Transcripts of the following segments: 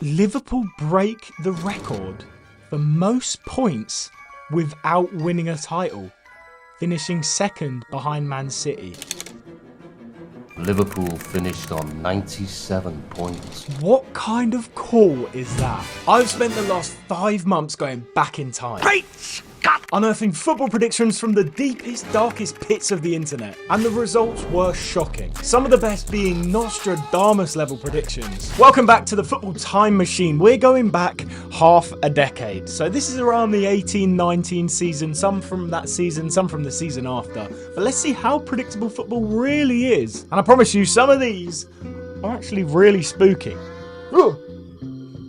Liverpool break the record for most points without winning a title, finishing second behind Man City. Liverpool finished on 97 points. What kind of call is that? I've spent the last 5 months going back in time. Great Scott! Unearthing football predictions from the deepest, darkest pits of the internet. And the results were shocking. Some of the best being Nostradamus level predictions. Welcome back to the Football Time Machine. We're going back half a decade. So this is around the 18-19 season. Some from that season, some from the season after. But let's see how predictable football really is. And I promise you, some of these are actually really spooky. Ooh.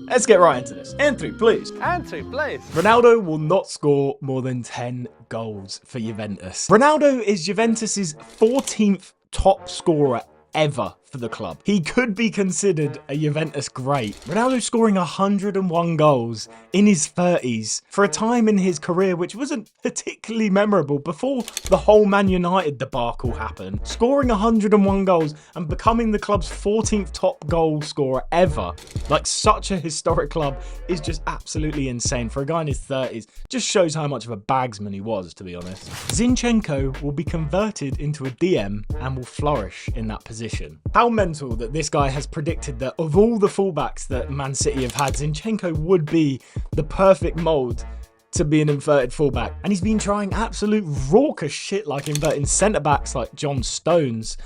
Let's get right into this. Entry, please. Entry, please. Ronaldo will not score more than 10 goals for Juventus. Ronaldo is Juventus's 14th top scorer ever for the club. He could be considered a Juventus great. Ronaldo scoring 101 goals in his 30s for a time in his career which wasn't particularly memorable before the whole Man United debacle happened. Scoring 101 goals and becoming the club's 14th top goal scorer ever, like such a historic club, is just absolutely insane. For a guy in his 30s, just shows how much of a bagsman he was, to be honest. Zinchenko will be converted into a DM and will flourish in that position. How mental that this guy has predicted that of all the fullbacks that Man City have had, Zinchenko would be the perfect mould to be an inverted fullback. And he's been trying absolute raucous shit like inverting centre-backs like John Stones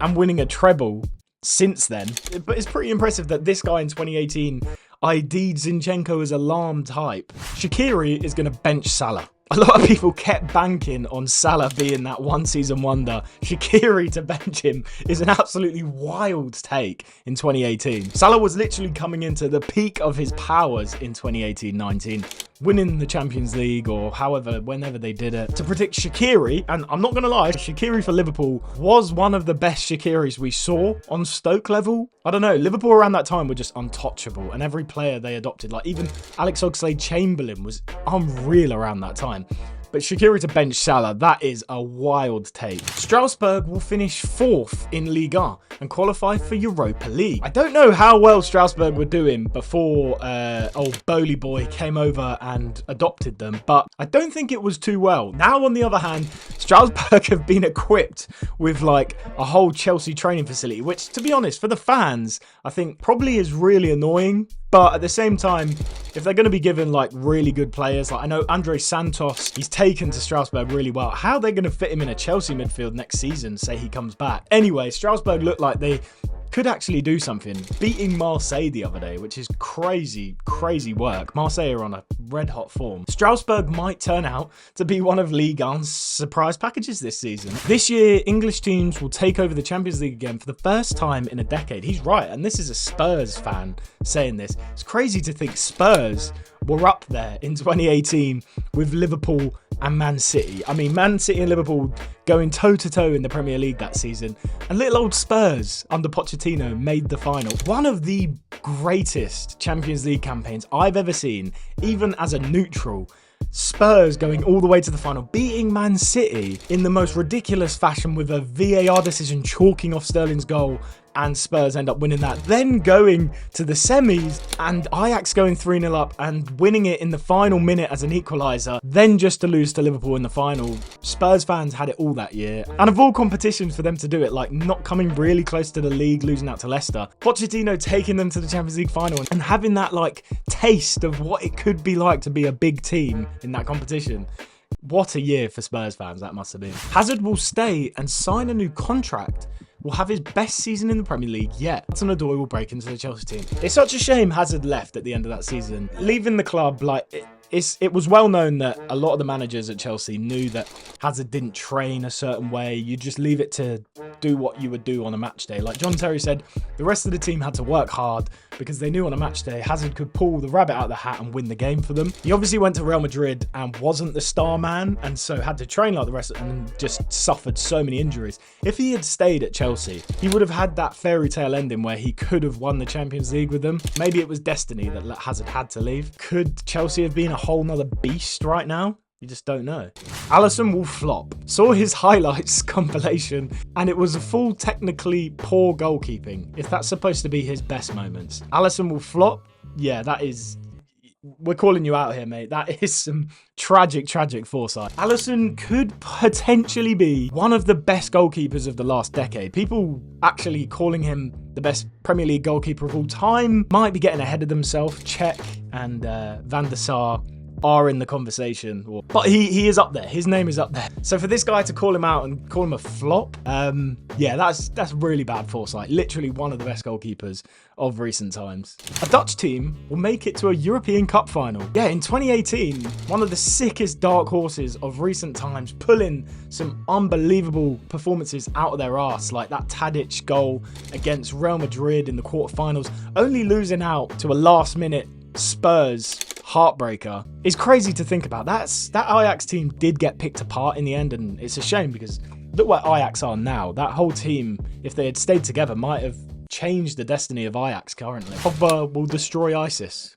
and winning a treble since then. But it's pretty impressive that this guy in 2018 ID'd Zinchenko as alarm type. Shaqiri is going to bench Salah. A lot of people kept banking on Salah being that one-season wonder. Shaqiri to bench him is an absolutely wild take in 2018. Salah was literally coming into the peak of his powers in 2018-19, winning the Champions League or whenever they did it. To predict Shaqiri, and I'm not going to lie, Shaqiri for Liverpool was one of the best Shaqiris we saw on Stoke level. I don't know, Liverpool around that time were just untouchable, and every player they adopted, like even Alex Oxlade-Chamberlain was unreal around that time. But Shaqiri to bench Salah, that is a wild take. Strasbourg will finish 4th in Ligue and qualify for Europa League. I don't know how well Strasbourg were doing before old Bowley boy came over and adopted them, but I don't think it was too well. Now, on the other hand, Strasbourg have been equipped with like a whole Chelsea training facility, which, to be honest, for the fans, I think probably is really annoying. But at the same time, if they're going to be given like really good players, like I know Andre Santos, he's taken to Strasbourg really well. How are they going to fit him in a Chelsea midfield next season, say he comes back? Anyway, Strasbourg looked like they could actually do something, beating Marseille the other day, which is crazy work. Marseille are on a red hot form. Strasbourg might turn out to be one of Ligue 1's surprise packages this season. This year, English teams will take over the Champions League again for the first time in a decade. He's right, and this is a Spurs fan saying this. It's crazy to think Spurs were up there in 2018 with Liverpool and Man City. I mean, Man City and Liverpool going toe-to-toe in the Premier League that season. And little old Spurs under Pochettino made the final. One of the greatest Champions League campaigns I've ever seen, even as a neutral. Spurs going all the way to the final, beating Man City in the most ridiculous fashion with a VAR decision chalking off Sterling's goal, and Spurs end up winning that. Then going to the semis and Ajax going 3-0 up and winning it in the final minute as an equaliser, then just to lose to Liverpool in the final. Spurs fans had it all that year. And of all competitions for them to do it, like not coming really close to the league, losing out to Leicester, Pochettino taking them to the Champions League final and having that like taste of what it could be like to be a big team in that competition. What a year for Spurs fans that must have been. Hazard will stay and sign a new contract. Will have his best season in the Premier League yet. Hudson-Odoi will break into the Chelsea team. It's such a shame Hazard left at the end of that season. Leaving the club, like, it was well known that a lot of the managers at Chelsea knew that Hazard didn't train a certain way. You just leave it to do what you would do on a match day. Like John Terry said, the rest of the team had to work hard because they knew on a match day Hazard could pull the rabbit out of the hat and win the game for them. He obviously went to Real Madrid and wasn't the star man, and so had to train like the rest of them and just suffered so many injuries. If he had stayed at Chelsea, he would have had that fairy tale ending where he could have won the Champions League with them. Maybe it was destiny that Hazard had to leave. Could Chelsea have been a whole nother beast right now? You just don't know. Allison will flop. Saw his highlights compilation, and it was a full technically poor goalkeeping, if that's supposed to be his best moments. Allison will flop? Yeah, that is... We're calling you out here, mate. That is some tragic foresight. Allison could potentially be one of the best goalkeepers of the last decade. People actually calling him the best Premier League goalkeeper of all time might be getting ahead of themselves. Cech and Van der Sar are in the conversation, but he is up there. His name is up there. So for this guy to call him out and call him a flop, yeah, that's really bad foresight. Literally one of the best goalkeepers of recent times. A Dutch team will make it to a European Cup final. Yeah, in 2018, one of the sickest dark horses of recent times, pulling some unbelievable performances out of their arse, like that Tadic goal against Real Madrid in the quarterfinals, only losing out to a last-minute Spurs heartbreaker. Is crazy to think about. That Ajax team did get picked apart in the end, and it's a shame because look where Ajax are now. That whole team, if they had stayed together, might have changed the destiny of Ajax currently. Pogba will destroy ISIS.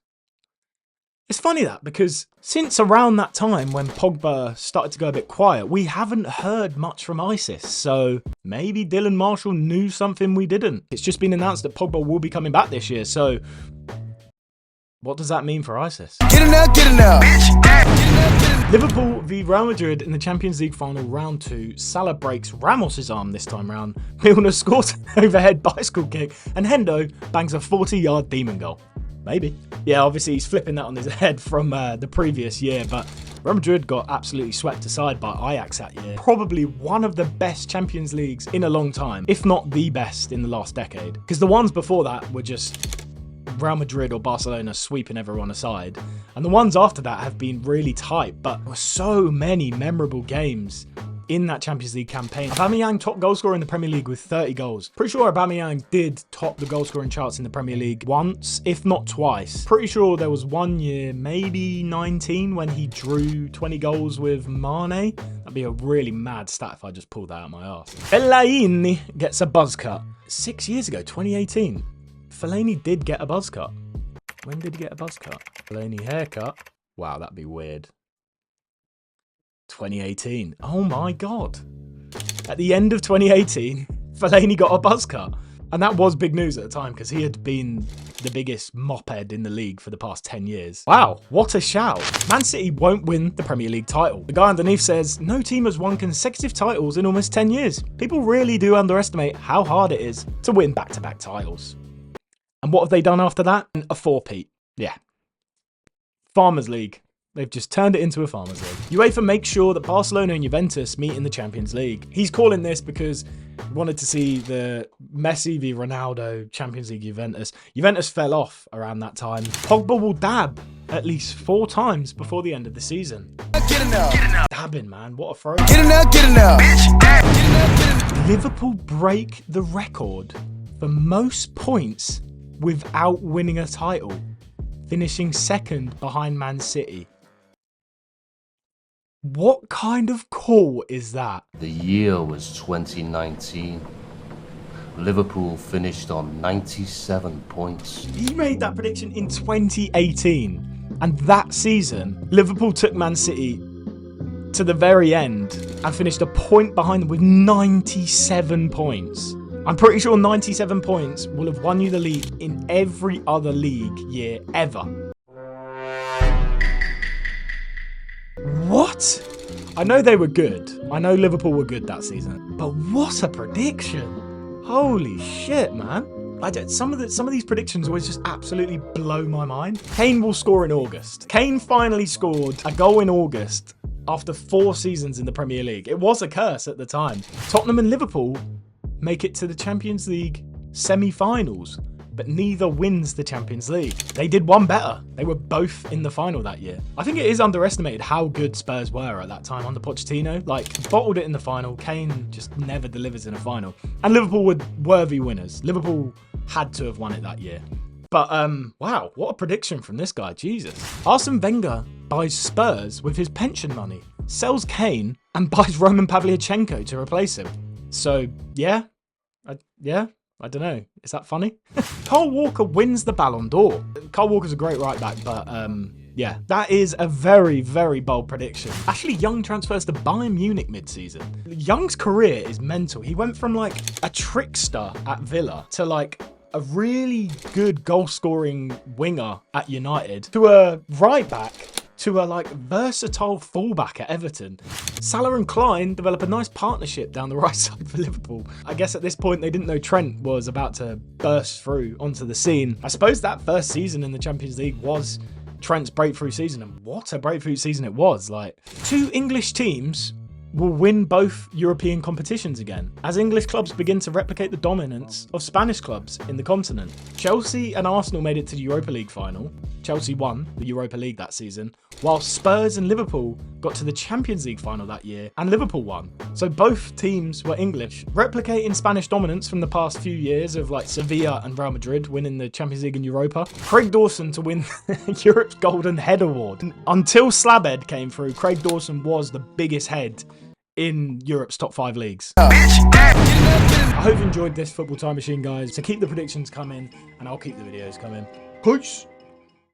It's funny that, because since around that time when Pogba started to go a bit quiet, we haven't heard much from ISIS, so maybe Dylan Marshall knew something we didn't. It's just been announced that Pogba will be coming back this year, so what does that mean for ISIS? Get in there, get in there. Liverpool v Real Madrid in the Champions League final round 2. Salah breaks Ramos' arm this time round. Milner scores an overhead bicycle kick, and Hendo bangs a 40-yard demon goal. Maybe. Yeah, obviously he's flipping that on his head from the previous year, but Real Madrid got absolutely swept aside by Ajax that year. Probably one of the best Champions Leagues in a long time, if not the best in the last decade. Because the ones before that were just Real Madrid or Barcelona sweeping everyone aside, and the ones after that have been really tight, but there were so many memorable games in that Champions League campaign. Aubameyang top goal scorer in the Premier League with 30 goals. Pretty sure Aubameyang did top the goal scoring charts in the Premier League once, if not twice. Pretty sure there was one year, maybe 19, when he drew 20 goals with Mane. That'd be a really mad stat if I just pulled that out of my arse. Fellaini gets a buzz cut. 6 years ago, 2018. Fellaini did get a buzz cut. When did he get a buzz cut? Fellaini haircut. Wow, that'd be weird. 2018. Oh my god. At the end of 2018, Fellaini got a buzz cut. And that was big news at the time because he had been the biggest mophead in the league for the past 10 years. Wow, what a shout. Man City won't win the Premier League title. The guy underneath says, no team has won consecutive titles in almost 10 years. People really do underestimate how hard it is to win back-to-back titles. And what have they done after that? A four-peat. Yeah. Farmers League. They've just turned it into a Farmers League. UEFA makes sure that Barcelona and Juventus meet in the Champions League. He's calling this because he wanted to see the Messi v Ronaldo Champions League Juventus. Juventus fell off around that time. Pogba will dab at least 4 times before the end of the season. Get in there. Dabbing, man. What a throw. Get in there, get in there. Bitch. Liverpool break the record for most points without winning a title, finishing second behind Man City. What kind of call is that? The year was 2019. Liverpool finished on 97 points. He made that prediction in 2018. And that season, Liverpool took Man City to the very end and finished a point behind them with 97 points. I'm pretty sure 97 points will have won you the league in every other league year ever. What? I know they were good. I know Liverpool were good that season. But what a prediction. Holy shit, man. Some of these predictions always just absolutely blow my mind. Kane will score in August. Kane finally scored a goal in August after 4 seasons in the Premier League. It was a curse at the time. Tottenham and Liverpool make it to the Champions League semi-finals, but neither wins the Champions League. They did one better. They were both in the final that year. I think it is underestimated how good Spurs were at that time under Pochettino. Like, bottled it in the final. Kane just never delivers in a final. And Liverpool were worthy winners. Liverpool had to have won it that year. But, wow, what a prediction from this guy, Jesus. Arsene Wenger buys Spurs with his pension money, sells Kane, and buys Roman Pavlyuchenko to replace him. So, yeah, I don't know. Is that funny? Kyle Walker wins the Ballon d'Or. Kyle Walker's a great right back, but Yeah, that is a very, very bold prediction. Actually, Young transfers to Bayern Munich mid-season. Young's career is mental. He went from like a trickster at Villa to like a really good goal-scoring winger at United to a right-back to a like versatile fullback at Everton. Salah and Klein develop a nice partnership down the right side for Liverpool. I guess at this point they didn't know Trent was about to burst through onto the scene. I suppose that first season in the Champions League was Trent's breakthrough season, and what a breakthrough season it was. Like, 2 English teams will win both European competitions again, as English clubs begin to replicate the dominance of Spanish clubs in the continent. Chelsea and Arsenal made it to the Europa League final. Chelsea won the Europa League that season, while Spurs and Liverpool got to the Champions League final that year, and Liverpool won. So both teams were English, replicating Spanish dominance from the past few years of like Sevilla and Real Madrid winning the Champions League and Europa. Craig Dawson to win Europe's Golden Head Award. Until Slabhead came through, Craig Dawson was the biggest head in Europe's top 5 leagues. I hope you enjoyed this Football Time Machine, guys. So keep the predictions coming, and I'll keep the videos coming. Peace!